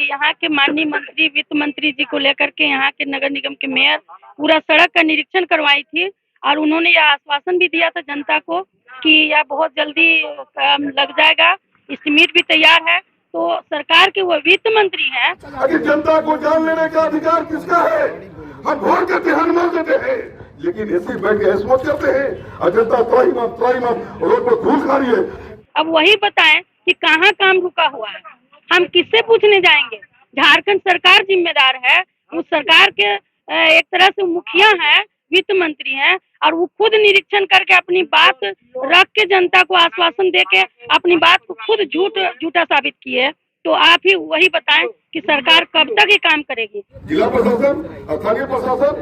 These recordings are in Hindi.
यहाँ के माननीय मंत्री वित्त मंत्री जी को लेकर के यहाँ के नगर निगम के मेयर पूरा सड़क का निरीक्षण करवाई थी और उन्होंने यह आश्वासन भी दिया था जनता को कि यह बहुत जल्दी काम लग जाएगा, एस्टीमेट भी तैयार है। तो सरकार के वो वित्त मंत्री हैं। जनता को जान लेने का अधिकार किसका है? हम वोट देते हैं, अनुमान देते हैं, लेकिन ऐसे बैठ के ऐसा करते हैं और जनता त्राहिमाम रोड पर धूल खा रही है। अब वही बताएं कि कहाँ काम रुका हुआ है, हम किससे पूछने जाएंगे? झारखंड सरकार जिम्मेदार है, उस सरकार के एक तरह से मुखिया है, वित्त मंत्री हैं और वो खुद निरीक्षण करके अपनी बात रख के जनता को आश्वासन दे के अपनी बात को खुद झूठा साबित किए। तो आप ही वही बताएं कि सरकार कब तक ये काम करेगी? जिला प्रशासन, स्थानीय प्रशासन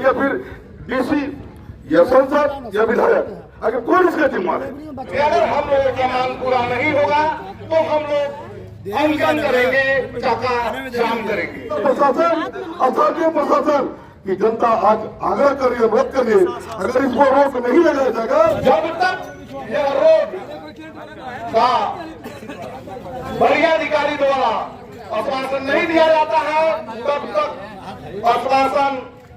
या फिर डीसी या सांसद या विधायक, अगर कोई इसका जिम्मेदार है, अगर हम लोगों का मांग पूरा नहीं होगा तो हम लोग अनशन करेंगे, चक्का जाम करेंगे। प्रशासन, स्थानीय प्रशासन की जनता आज आग्रह कर रही है, मदद कर रही है, अगर इसको रोक नहीं लगाया जाएगा, जब तक यह रोड का बढ़िया अधिकारी द्वारा आश्वासन नहीं दिया जाता है तब तक आश्वासन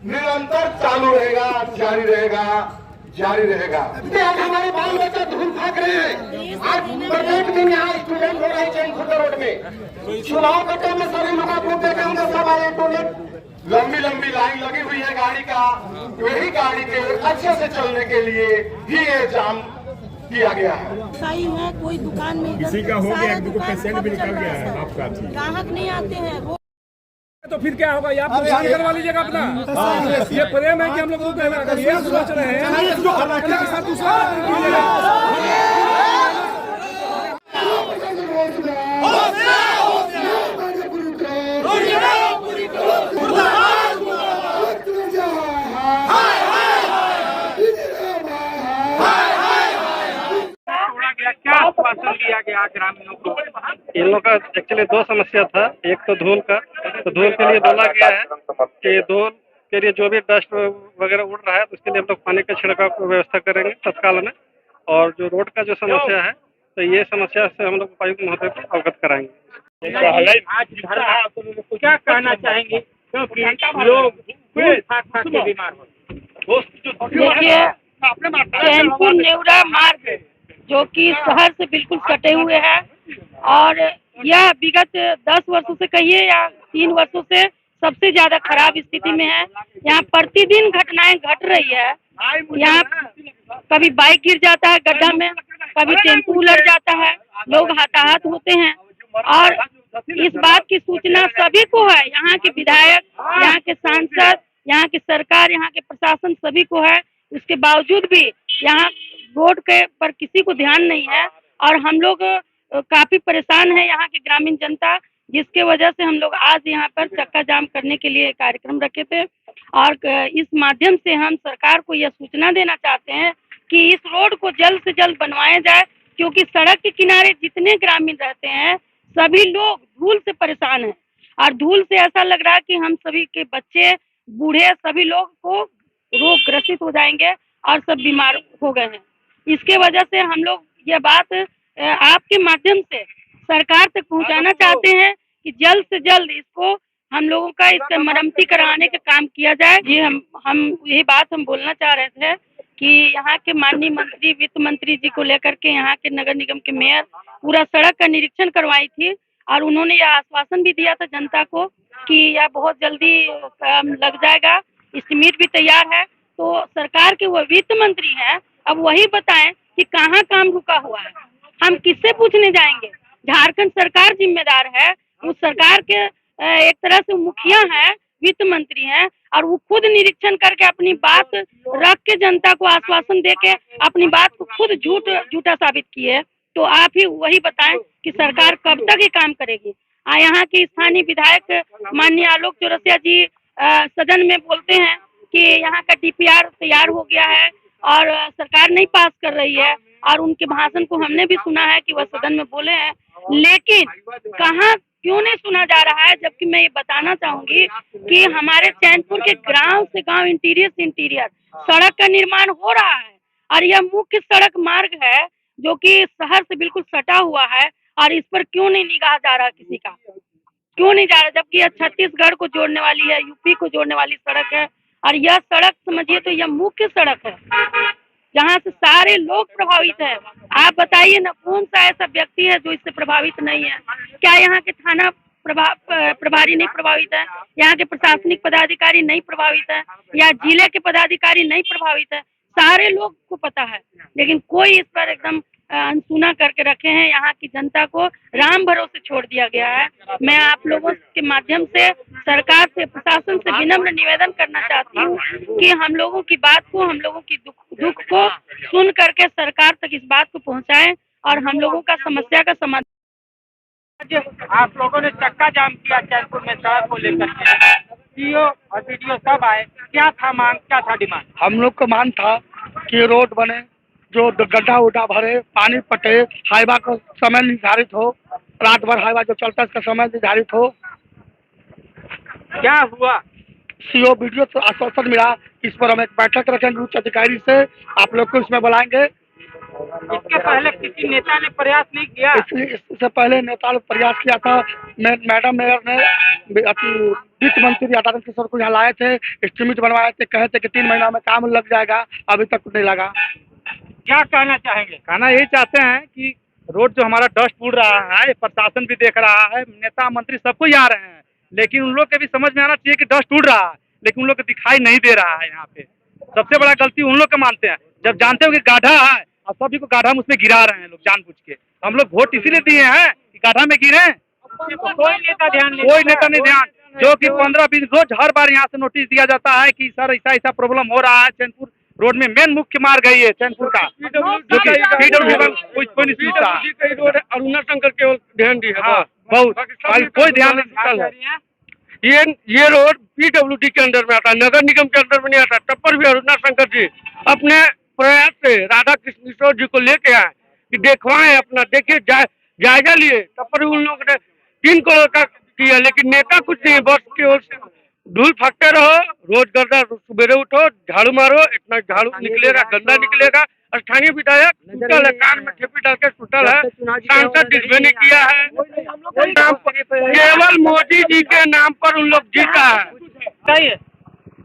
निरंतर चालू रहेगा, जारी रहेगा। आज हमारे बाल बच्चे धूल फेंक रहे हैं। आज प्रत्येक दिन यहाँ स्टूडेंट हो रहे हैं चैनपुर रोड में। चुनाव के टाइम में सभी लोग आप लोग देखे होंगे, सब आए टोलेट लंबी लाइन लगी हुई है गाड़ी का। वही गाड़ी के अच्छे से चलने के लिए ही ये जाम किया गया है। सही है, कोई दुकान में किसी का हो गया, एक पेशेंट भी निकल गया है आपका, ग्राहक नहीं आते हैं। तो फिर क्या होगा? आप नुकसान करवा लीजिएगा अपना। ये प्रेम है कि हम लोग अगर ये सोच रहे हैं क्या आश्वासन दिया गया ग्रामीणों को? इन लोगों का एक्चुअली दो समस्या था, एक तो धूल का, तो धूल के लिए बोला गया है कि धूल के लिए जो भी डस्ट वगैरह उड़ रहा है तो उसके लिए हम लोग पानी का छिड़काव की व्यवस्था करेंगे तत्काल में। और जो रोड का जो समस्या है तो ये समस्या से हम लोग उपायुक्त महोदय को अवगत कराएंगे। आज क्या कहना चाहेंगे, क्योंकि लोग के बीमार हो? देखिए, चैनपुर नेवरा मार्ग जो कि शहर से बिल्कुल कटे हुए हैं और यह विगत 10 वर्षों से कहिए या 3 वर्षों से सबसे ज्यादा खराब स्थिति में है। यहाँ प्रतिदिन घटनाएं घट रही है। यहाँ कभी बाइक गिर जाता है गड्ढा में, कभी टेम्पू उलट जाता है, लोग हताहत होते हैं। और इस बात की सूचना सभी को है, यहाँ के विधायक, यहाँ के सांसद, यहाँ की सरकार, यहाँ के प्रशासन सभी को है। उसके बावजूद भी यहाँ रोड के पर किसी को ध्यान नहीं है और हम लोग काफी परेशान है, यहाँ की ग्रामीण जनता, जिसके वजह से हम लोग आज यहाँ पर चक्का जाम करने के लिए कार्यक्रम रखे थे। और इस माध्यम से हम सरकार को यह सूचना देना चाहते हैं कि इस रोड को जल्द से जल्द बनवाया जाए, क्योंकि सड़क के किनारे जितने ग्रामीण रहते हैं सभी लोग धूल से परेशान हैं और धूल से ऐसा लग रहा है कि हम सभी के बच्चे, बूढ़े, सभी लोग को रोग ग्रसित हो जाएंगे और सब बीमार हो गए हैं। इसके वजह से हम लोग ये बात आपके माध्यम से सरकार तक पहुंचाना चाहते हैं कि जल्द से जल्द इसको हम लोगों का इसका मरम्मती कराने का काम किया जाए। जी हम यही बात हम बोलना चाह रहे थे कि यहाँ के माननीय मंत्री वित्त मंत्री जी को लेकर के यहाँ के नगर निगम के मेयर पूरा सड़क का निरीक्षण करवाई थी और उन्होंने यह आश्वासन भी दिया था जनता को कि यह बहुत जल्दी काम लग जाएगा, एस्टीमेट भी तैयार है। तो सरकार के वो वित्त मंत्री हैं, अब वही बताएं कि कहाँ काम रुका हुआ है, हम किससे पूछने जाएंगे? झारखंड सरकार जिम्मेदार है, उस सरकार के एक तरह से मुखिया है, वित्त मंत्री हैं और वो खुद निरीक्षण करके अपनी बात रख के जनता को आश्वासन दे के अपनी बात को खुद झूठा साबित किए। तो आप ही वही बताएं कि सरकार कब तक ये काम करेगी? यहाँ के स्थानीय विधायक माननीय आलोक चौरसिया जी सदन में बोलते हैं कि यहाँ का DPR तैयार हो गया है और सरकार नहीं पास कर रही है, और उनके भाषण को हमने भी सुना है कि वह सदन में बोले हैं, लेकिन कहाँ क्यों नहीं सुना जा रहा है? जबकि मैं ये बताना चाहूंगी कि हमारे चैनपुर के गांव से गांव, इंटीरियर से इंटीरियर सड़क का निर्माण हो रहा है और यह मुख्य सड़क मार्ग है जो कि शहर से बिल्कुल सटा हुआ है, और इस पर क्यों नहीं निगाह जा रहा किसी का? क्यों नहीं जा रहा, जबकि यह छत्तीसगढ़ को जोड़ने वाली है, यूपी को जोड़ने वाली सड़क है। और यह सड़क समझिए तो यह मुख्य सड़क है जहाँ से सारे लोग प्रभावित है। आप बताइए ना, कौन सा ऐसा व्यक्ति है जो इससे प्रभावित नहीं है? क्या यहाँ के थाना प्रभारी नहीं प्रभावित है? यहाँ के प्रशासनिक पदाधिकारी नहीं प्रभावित है? या जिले के पदाधिकारी नहीं प्रभावित है? सारे लोग को पता है, लेकिन कोई इस पर एकदम अनसुना करके रखे हैं। यहाँ की जनता को राम भरोसे छोड़ दिया गया है। मैं आप लोगों के माध्यम से सरकार से, प्रशासन से विनम्र निवेदन करना चाहती हूँ कि हम लोगों की बात को, हम लोगों की दुख को सुन करके सरकार तक इस बात को पहुँचाएं और हम लोगों का समस्या का समाधान। आप लोगों ने चक्का जाम किया चैनपुर में सड़क को लेकर के, सीओ और वीडियो सब आए, क्या था मांग, क्या था डिमांड? हम लोग का मांग था कि रोड बने, जो गड्ढा उड्ढा भरे, पानी पटे, हाईवा का समय निर्धारित हो, रात भर हाईवा जो चलता है इसका समय निर्धारित हो। क्या हुआ? सीओ वीडियो से आश्वासन मिला, इस पर हम एक बैठक रखेंगे उच्च अधिकारी से, आप लोग को इसमें बुलाएंगे। इसके पहले किसी नेता ने प्रयास नहीं किया? इससे पहले नेता ने प्रयास किया था। मैडम मेयर ने वित्त मंत्री आनंद किशोर को यहाँ लाए थे, एस्टीमेट बनवाए थे, कहे थे कि 3 महीना में काम लग जाएगा, अभी तक नहीं लगा। क्या कहना चाहेंगे? कहना यही चाहते हैं कि रोड जो हमारा डस्ट उड़ रहा है, प्रशासन भी देख रहा है, नेता मंत्री सबको ही आ रहे हैं, लेकिन उन लोग के भी समझ में आना चाहिए कि डस्ट उड़ रहा है, लेकिन उन लोग को दिखाई नहीं दे रहा है। यहाँ पे सबसे बड़ा गलती उन लोग का मानते हैं, जब जानते हो कि गाढ़ा है और सभी को गाढ़ा में उसमें गिरा रहे हैं लोग जानबूझ के। हम लोग वोट इसीलिए दिए हैं कि गाढ़ा में गिरे। कोई नेता ध्यान नहीं, कोई नेता नहीं ध्यान, जो कि 15-20 रोज हर बार यहाँ से नोटिस दिया जाता है कि सर ऐसा ऐसा प्रॉब्लम हो रहा है। चैनपुर रोड में मेन मुख्य मार्ग है ये चैनपुर का, जो कि कोई नहीं सुनता। अरुणा शंकर केवल ध्यान दी है, हाँ, बहुत कोई ध्यान नहीं। ये रोड PWD के अंदर में आता है, नगर निगम के अंदर में नहीं आता। तब पर भी अरुणा शंकर जी अपने प्रयास से राधा कृष्ण मिश्र जी को लेके आए कि देखवाएं, अपना देखिए, जायजा लिए। तब पर उन लोगों ने 3 करोड़ का किया, लेकिन नेता कुछ नहीं। बस केवल धूल फाकते रहो, रोज गर्दा सुबेरे उठो, झाड़ू मारो, इतना झाड़ू निकलेगा, गंदा निकलेगा। स्थानीय विधायक सुतल है, कान में ठेपी डाल के सुतल है, सांसद डिस्प्ले नहीं किया है, केवल मोदी जी के नाम पर उन लोग जीता है।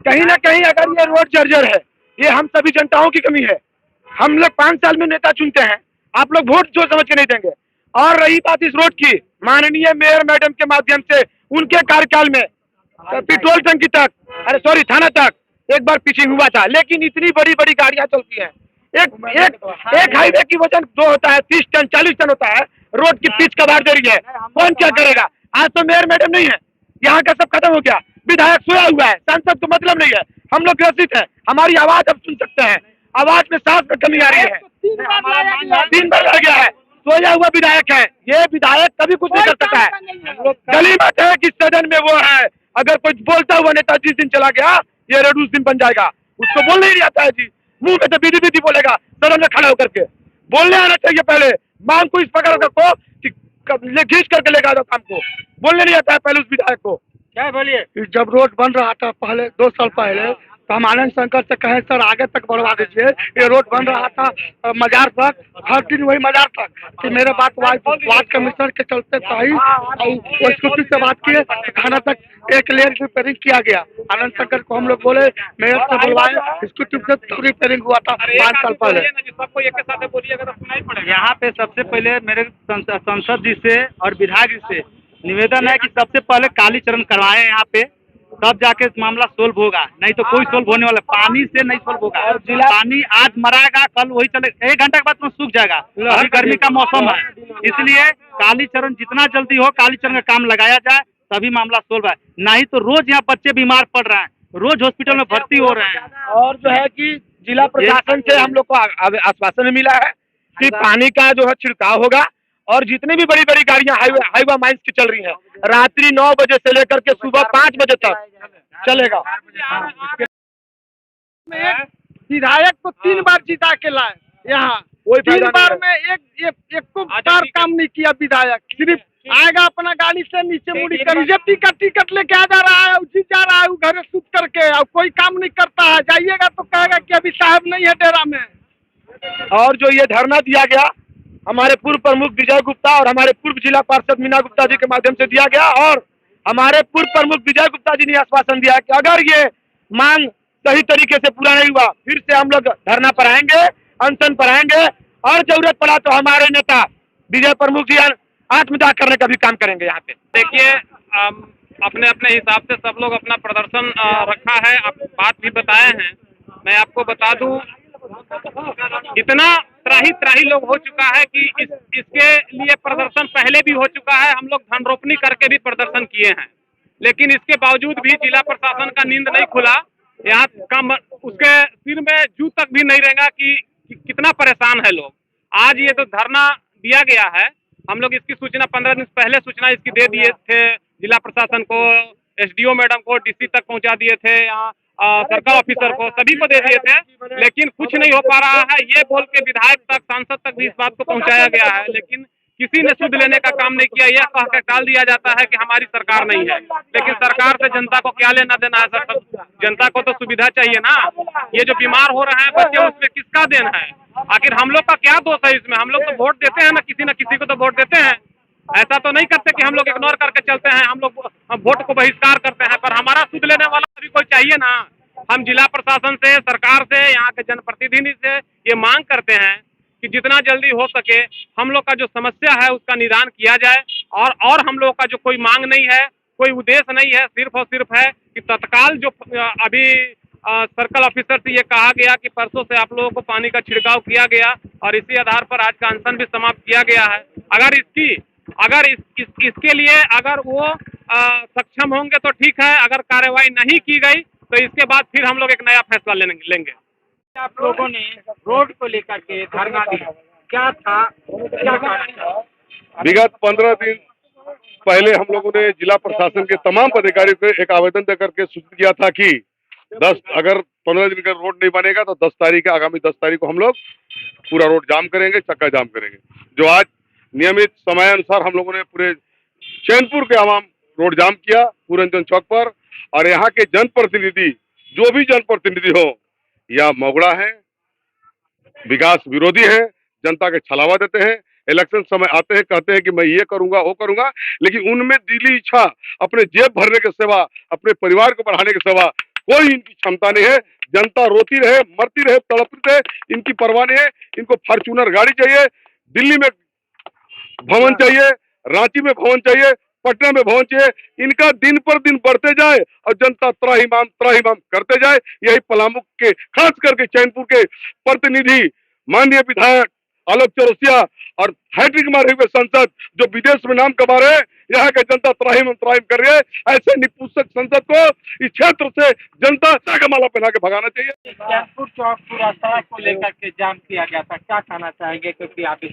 कहीं ना कहीं अगर ये रोड जर्जर है, ये हम सभी जनताओं की कमी है। हम लोग 5 साल में नेता चुनते हैं, आप लोग वोट सोच समझ के नहीं देंगे। और रही बात इस रोड की, माननीय मेयर मैडम के माध्यम से उनके कार्यकाल में पेट्रोल टंकी तक, थाना तक एक बार पिचिंग हुआ था, लेकिन इतनी बड़ी बड़ी गाड़ियां चलती हैं। एक हाईवे की वजन 2 होता है, 30 टन 40 टन होता है, रोड की पिच कबाड़ दे रही है, कौन क्या करेगा? आज तो मेयर मैडम नहीं है, यहाँ का सब खत्म हो गया, विधायक सोया हुआ है, सांसद को मतलब नहीं है। हम लोग ग्रसित है, हमारी आवाज अब सुन सकते हैं, आवाज में सांस में कमी आ रही है। 3 बार आ गया है, सोया हुआ विधायक है, ये विधायक कभी कुछ नहीं कर सकता है। गली बात है कि सदन में वो है, अगर कोई बोलता हुआ नेता जिस दिन चला गया, ये रेड उस दिन बन जाएगा। उसको बोलने ही नहीं आता है जी, मुंह में तो विधि बोलेगा, सदन में खड़ा होकर के बोलने आना चाहिए। पहले मांग को इस प्रकार रखो कि घींच करके लेगा काम को, बोलने नहीं आता है पहले उस विधायक को। क्या बोलिए? जब रोड बन रहा था पहले 2 साल पहले, तो हम आनंद शंकर से कहे सर आगे तक बढ़वा दीजिए। ये रोड बन रहा था मजार तक, हर दिन वही मजार तक कि मेरे बात वार्ड कमिश्नर के चलते सही स्कूटी से बात किए, थाना तक एक लेयर रिपेयरिंग किया गया। आनंद शंकर को हम लोग बोले मेयर से बुलवाए, स्कूटी से रिपेयरिंग हुआ था 5 साल पहले। सबको एक साथ बोलिएगा तो सुनाई पड़ेगा। यहाँ पे सबसे पहले मेरे सांसद जी से और विधायक जी से निवेदन है कि सबसे पहले कालीचरण करवाएं यहाँ पे, तब जाके मामला सोल्व होगा, नहीं तो कोई सोल्व होने वाला। पानी से नहीं सोल्व होगा, पानी आज मराएगा, कल वही चले, 1 घंटा के बाद तो सूख जाएगा। अभी गर्मी का मौसम है, इसलिए कालीचरण जितना जल्दी हो कालीचरण का काम लगाया जाए, तभी मामला सोल्व है। नहीं तो रोज यहाँ बच्चे बीमार पड़ रहे हैं, रोज हॉस्पिटल में भर्ती हो रहे हैं। और जो है कि जिला प्रशासन से हम लोग को आश्वासन मिला है कि पानी का जो है छिड़काव होगा, और जितनी भी बड़ी बड़ी गाड़ियां हाईवा माइंस की चल रही हैं, रात्रि 9 बजे से लेकर के सुबह 5 बजे तक चलेगा। विधायक को 3 बार जिता के लाए यहाँ, 3 बार में एक को बार काम नहीं किया विधायक। सिर्फ आएगा अपना गाड़ी से नीचे मुड़ी कर बीजेपी का टिकट लेके आ जा रहा है, उसी जा रहा है वो घर सूत करके, और कोई काम नहीं करता है। जाइएगा तो कहेगा कि अभी साहब नहीं है डेरा में। और जो ये धरना दिया गया हमारे पूर्व प्रमुख विजय गुप्ता और हमारे पूर्व जिला पार्षद मीना गुप्ता जी के माध्यम से दिया गया, और हमारे पूर्व प्रमुख विजय गुप्ता जी ने आश्वासन दिया कि अगर ये मांग सही तरीके से पूरा नहीं हुआ फिर से हम लोग धरना पर आएंगे, अनशन पर आएंगे और जरूरत पड़ा तो हमारे नेता विजय प्रमुख जी आत्मदाह करने का भी काम करेंगे यहाँ पे। देखिए अपने अपने हिसाब से सब लोग अपना प्रदर्शन रखा है, आप बात भी बताए हैं। मैं आपको बता दूं इतना त्राही लोग हो चुका है कि इसके लिए प्रदर्शन पहले भी हो चुका है। हम लोग धन रोपनी करके भी प्रदर्शन किए हैं, लेकिन इसके बावजूद भी जिला प्रशासन का नींद नहीं खुला। यहाँ का उसके सिर में जू तक भी नहीं रहेगा कि कितना परेशान है लोग। आज ये तो धरना दिया गया है, हम लोग इसकी सूचना 15 दिन पहले सूचना इसकी दे दिए थे जिला प्रशासन को, एसडीओ मैडम को, डीसी तक पहुंचा दिए थे, यहाँ सर्कल ऑफिसर को, सभी को दे दिए थे, लेकिन कुछ नहीं हो पा रहा है। ये बोल के विधायक तक, सांसद तक भी इस बात को पहुंचाया गया है, लेकिन किसी ने सुध लेने का काम नहीं किया। यह कह के टाल दिया जाता है कि हमारी सरकार नहीं है, लेकिन सरकार से जनता को क्या लेना देना है सर? जनता को तो सुविधा चाहिए ना। ये जो बीमार हो रहे हैं बच्चे, उसमें किसका देन है? आखिर हम लोग का क्या दोष है इसमें? हम लोग तो वोट देते हैं ना किसी को तो वोट देते हैं। ऐसा तो नहीं करते कि हम लोग इग्नोर करके चलते हैं, हम लोग वोट को बहिष्कार करते हैं, पर हमारा सुध लेने वाला भी कोई चाहिए ना। हम जिला प्रशासन से, सरकार से, यहाँ के जनप्रतिनिधि से ये मांग करते हैं कि जितना जल्दी हो सके हम लोग का जो समस्या है उसका निदान किया जाए। और हम लोग का जो कोई मांग नहीं है, कोई उद्देश्य नहीं है, सिर्फ और सिर्फ है कि तत्काल जो अभी सर्कल ऑफिसर से ये कहा गया कि परसों से आप लोगों को पानी का छिड़काव किया गया और इसी आधार पर आज का अनशन भी समाप्त किया गया है। अगर इसके लिए अगर वो सक्षम होंगे तो ठीक है, अगर कार्रवाई नहीं की गई तो इसके बाद फिर हम लोग एक नया फैसला लेंगे। आप लोगों ने रोड को लेकर के धरना दिया, क्या था, क्या कारण? विगत 15 दिन पहले हम लोगों ने जिला प्रशासन के तमाम पदाधिकारियों को एक आवेदन देकर के सूचित किया था कि अगर 15 दिन का रोड नहीं बनेगा तो 10 तारीख, आगामी 10 तारीख को हम लोग पूरा रोड जाम करेंगे, चक्का जाम करेंगे। जो आज नियमित समय अनुसार हम लोगों ने पूरे चैनपुर के आवाम रोड जाम किया, पूरनचंद चौक पर। और यहाँ के जनप्रतिनिधि, जो भी जनप्रतिनिधि हो, या मोगड़ा है, विकास विरोधी है, जनता के छलावा देते हैं, इलेक्शन समय आते हैं कहते हैं कि मैं ये करूंगा वो करूंगा, लेकिन उनमें दिली इच्छा अपने जेब भरने के सिवा, अपने परिवार को बढ़ाने के सिवा कोई इनकी क्षमता नहीं है। जनता रोती रहे, मरती रहे, तड़पती रहे, इनकी परवाह नहीं है। इनको फॉर्च्यूनर गाड़ी चाहिए, दिल्ली में भवन चाहिए, रांची में भवन चाहिए, पटना में भवन चाहिए। इनका दिन पर दिन बढ़ते जाए और जनता त्राहिमाम करते जाए। यही पलामू के, खास करके चैनपुर के प्रतिनिधि माननीय विधायक आलोक चौरसिया और हैट्रिक मारे हुए सांसद जो विदेश में नाम कमा रहे हैं, यहाँ के जनता त्राहिम कर रही है। ऐसे निपुष्क संसद को इस क्षेत्र से जनता का माला पहना के भगाना चाहिए। चैनपुर चौक पूरा सड़क को लेकर के जाम किया गया था, क्या कहना चाहेंगे? क्योंकि आप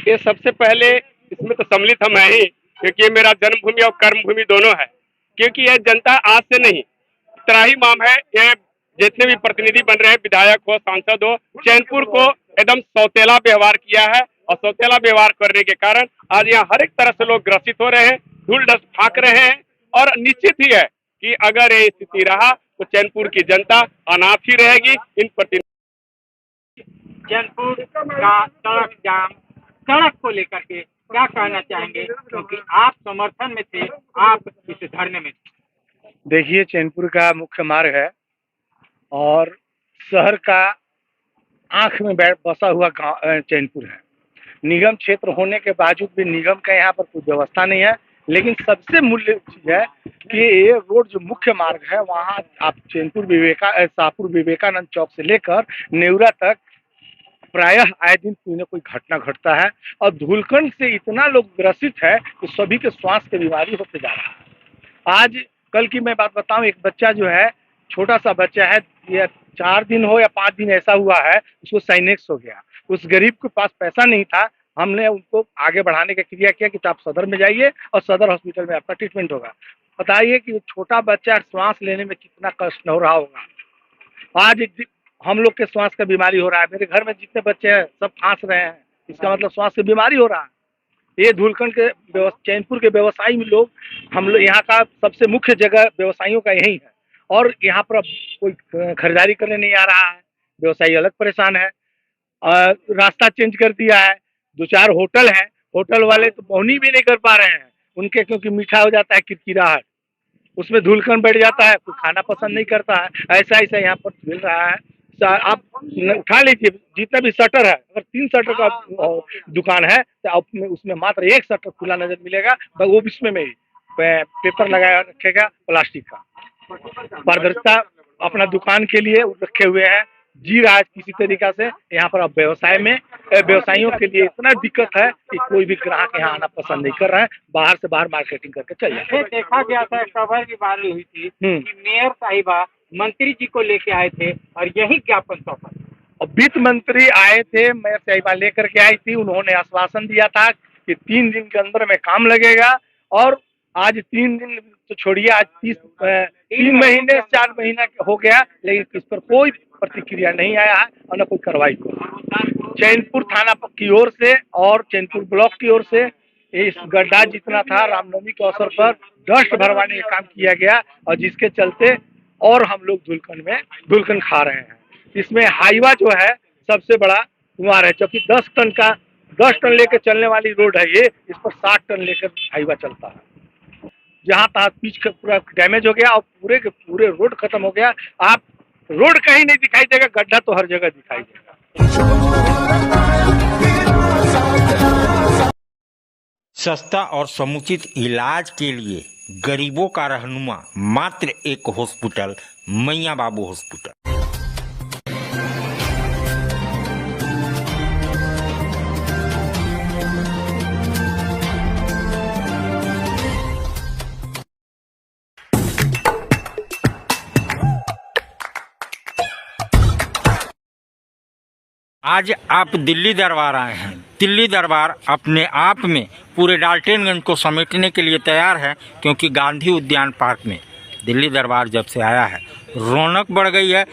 ये सबसे पहले इसमें तो सम्मिलित हम है ही, क्योंकि ये मेरा जन्मभूमि और कर्मभूमि दोनों है। क्योंकि ये जनता आज से नहीं, त्राहिमाम है। ये जितने भी प्रतिनिधि बन रहे हैं, विधायक हो, सांसद हो, चैनपुर को एकदम सौतेला व्यवहार किया है और सौतेला व्यवहार करने के कारण आज यहाँ हर एक तरह से लोग ग्रसित हो रहे हैं, धूल डस्ट फाँक रहे हैं। और निश्चित ही है कि अगर ये स्थिति रहा तो चैनपुर की जनता अनाथ ही रहेगी। इन प्रतिनिधि चैनपुर का सड़क जाम, सड़क को लेकर के क्या कहना चाहेंगे? क्योंकि आप समर्थन में थे, आप इस धरने में थे। देखिए, चैनपुर का मुख्य मार्ग है और शहर का आंख में बसा हुआ गांव चैनपुर है। निगम क्षेत्र होने के बावजूद भी निगम का यहाँ पर कोई व्यवस्था नहीं है। लेकिन सबसे मूल्य चीज है कि ये रोड जो मुख्य मार्ग है, वहाँ आप चैनपुर शाहपुर विवेकानंद चौक से लेकर नेवरा तक प्रायः आए दिन कोई न कोई घटना घटता है और धूलकण से इतना लोग ग्रसित है कि सभी के स्वास्थ्य की बीमारी होते जा रहा है। आज कल की मैं बात बताऊं, एक बच्चा जो है, छोटा सा बच्चा है, ये 4 दिन हो या 5 दिन ऐसा हुआ है, उसको साइनेक्स हो गया। उस गरीब के पास पैसा नहीं था, हमने उनको आगे बढ़ाने का क्रिया किया कि आप सदर में जाइए और सदर हॉस्पिटल में आपका ट्रीटमेंट होगा। बताइए कि छोटा बच्चा श्वास लेने में कितना कष्ट हो रहा होगा। आज हम लोग के श्वास का बीमारी हो रहा है, मेरे घर में जितने बच्चे हैं सब खांस रहे हैं, इसका मतलब श्वास की बीमारी हो रहा है। ये धूलकण के चैनपुर के व्यवसायी लोग, हम लोग यहाँ का सबसे मुख्य जगह व्यवसायियों का यही है और यहाँ पर कोई खरीदारी करने नहीं आ रहा है। व्यवसायी अलग परेशान है, रास्ता चेंज कर दिया है। 2-4 होटल हैं, होटल वाले तो पहुनी भी नहीं कर पा रहे हैं उनके, क्योंकि मीठा हो जाता है किरकिराहट। उसमें धूलकण बैठ जाता है, कोई खाना पसंद नहीं करता है। ऐसा ऐसा यहाँ पर मिल रहा है। आप उठा लीजिए, जितना भी शटर है, अगर 3 शटर का दुकान है तो आप उसमें मात्र 1 शटर खुला नजर मिलेगा, वो इसमें में ही पेपर लगाया रखेगा प्लास्टिक का। पारदर्शिता अपना दुकान के लिए रखे हुए हैं, जी रहा है किसी तरीका से। यहाँ पर अब व्यवसायियों के लिए इतना दिक्कत है कि कोई भी ग्राहक यहाँ आना पसंद नहीं कर रहा है, बाहर से बाहर मार्केटिंग करके चल जाए। देखा गया था, खबर भी वायरल हुई थी कि मेयर साहिबा मंत्री जी को लेके आए थे और यही ज्ञापन सौंपा। और वित्त मंत्री आए थे, मेयर साहिबा लेकर के आई थी, उन्होंने आश्वासन दिया था कि 3 दिन के अंदर में काम लगेगा। और आज 3 दिन तो छोड़िए, आज 3 महीने 4 महीना हो गया, लेकिन इस पर कोई प्रतिक्रिया नहीं आया है और न कोई कार्रवाई को। चैनपुर थाना की ओर से और चैनपुर ब्लॉक की ओर से इस गड्ढा जितना था, रामनवमी के अवसर पर डस्ट भरवाने का काम किया गया और जिसके चलते और हम लोग धुलकन खा रहे हैं। इसमें हाईवा जो है सबसे बड़ा कुंवार है, जबकि 10 टन लेकर चलने वाली रोड है ये, इस पर 60 टन लेकर हाईवा चलता है। जहाँ तहाँ पिच का पूरा डैमेज हो गया और पूरे के पूरे रोड खत्म हो गया। आप रोड कहीं नहीं दिखाई देगा, गड्ढा तो हर जगह दिखाई देगा। सस्ता और समुचित इलाज के लिए गरीबों का रहनुमा मात्र एक हॉस्पिटल, मैया बाबू हॉस्पिटल। आज आप दिल्ली दरबार आए हैं। दिल्ली दरबार अपने आप में पूरे डाल्टनगंज को समेटने के लिए तैयार है, क्योंकि गांधी उद्यान पार्क में दिल्ली दरबार जब से आया है रौनक बढ़ गई है।